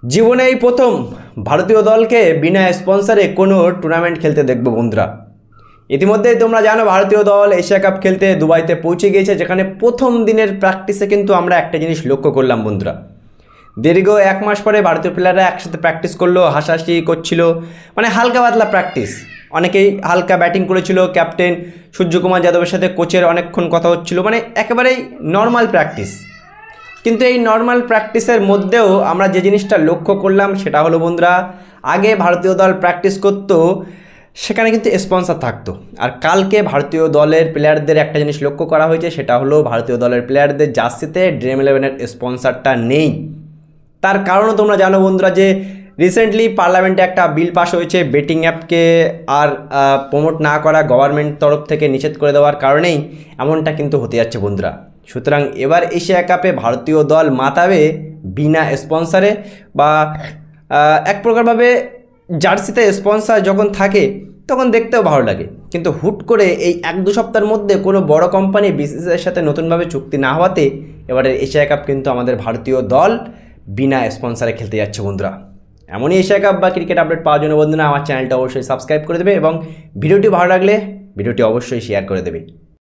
জীবনে এই প্রথম ভারতীয় দলকে বিনা স্পন্সরে কোনো টুর্নামেন্ট খেলতে দেখব বন্ধুরা। ইতিমধ্যেই তোমরা জানো ভারতীয় দল এশিয়া কাপ খেলতে দুবাইতে পৌঁছে গিয়েছে, যেখানে প্রথম দিনের প্র্যাকটিসে কিন্তু আমরা একটা জিনিস লক্ষ্য করলাম বন্ধুরা। দীর্ঘ 1 মাস পরে ভারতীয় প্লেয়াররা একসাথে প্র্যাকটিস করলো, হাসাহাসি করছিল, মানে হালকা পাতলা প্র্যাকটিস। অনেকেই হালকা ব্যাটিং করেছিল, ক্যাপ্টেন সূর্যকুমার যাদবের সাথে কোচের অনেকক্ষণ কথা হচ্ছিল, মানে একেবারেই নর্মাল প্র্যাকটিস। কিন্তু এই নর্মাল প্র্যাকটিসের মধ্যেও আমরা যে জিনিসটা লক্ষ্য করলাম সেটা হলো বন্ধুরা, আগে ভারতীয় দল প্র্যাকটিস করতো সেখানে কিন্তু স্পন্সর থাকতো, আর কালকে ভারতীয় দলের প্লেয়ারদের একটা জিনিস লক্ষ্য করা হয়েছে, সেটা হলো ভারতীয় দলের প্লেয়ারদের জার্সিতে ড্রিম ইলেভেনের স্পন্সরটা নেই। তার কারণও তোমরা জানো বন্ধুরা যে রিসেন্টলি পার্লামেন্টে একটা বিল পাস হয়েছে, বেটিং অ্যাপকে আর প্রমোট না করা, গভর্নমেন্ট তরফ থেকে নিষেধ করে দেওয়ার কারণেই এমনটা কিন্তু হতে যাচ্ছে বন্ধুরা। সুতরাং এবার এশিয়া কাপে ভারতীয় দল মাতাবে বিনা স্পন্সরে, বা এক প্রকারভাবে জার্সিতে স্পন্সর যখন থাকে তখন দেখতেও ভালো লাগে। কিন্তু হুট করে এই 1-2 সপ্তাহের মধ্যে কোনো বড় কোম্পানি বিসিসিআইয়ের সাথে নতুনভাবে চুক্তি না হওয়াতে এবারের এশিয়া কাপ কিন্তু আমাদের ভারতীয় দল বিনা স্পন্সরে খেলতে যাচ্ছে বন্ধুরা। এমনই এশিয়া কাপ বা ক্রিকেট আপডেট পাওয়ার জন্য বন্ধুরা আমার চ্যানেলটা অবশ্যই সাবস্ক্রাইব করে দেবে এবং ভিডিওটি ভালো লাগলে ভিডিওটি অবশ্যই শেয়ার করে দেবে।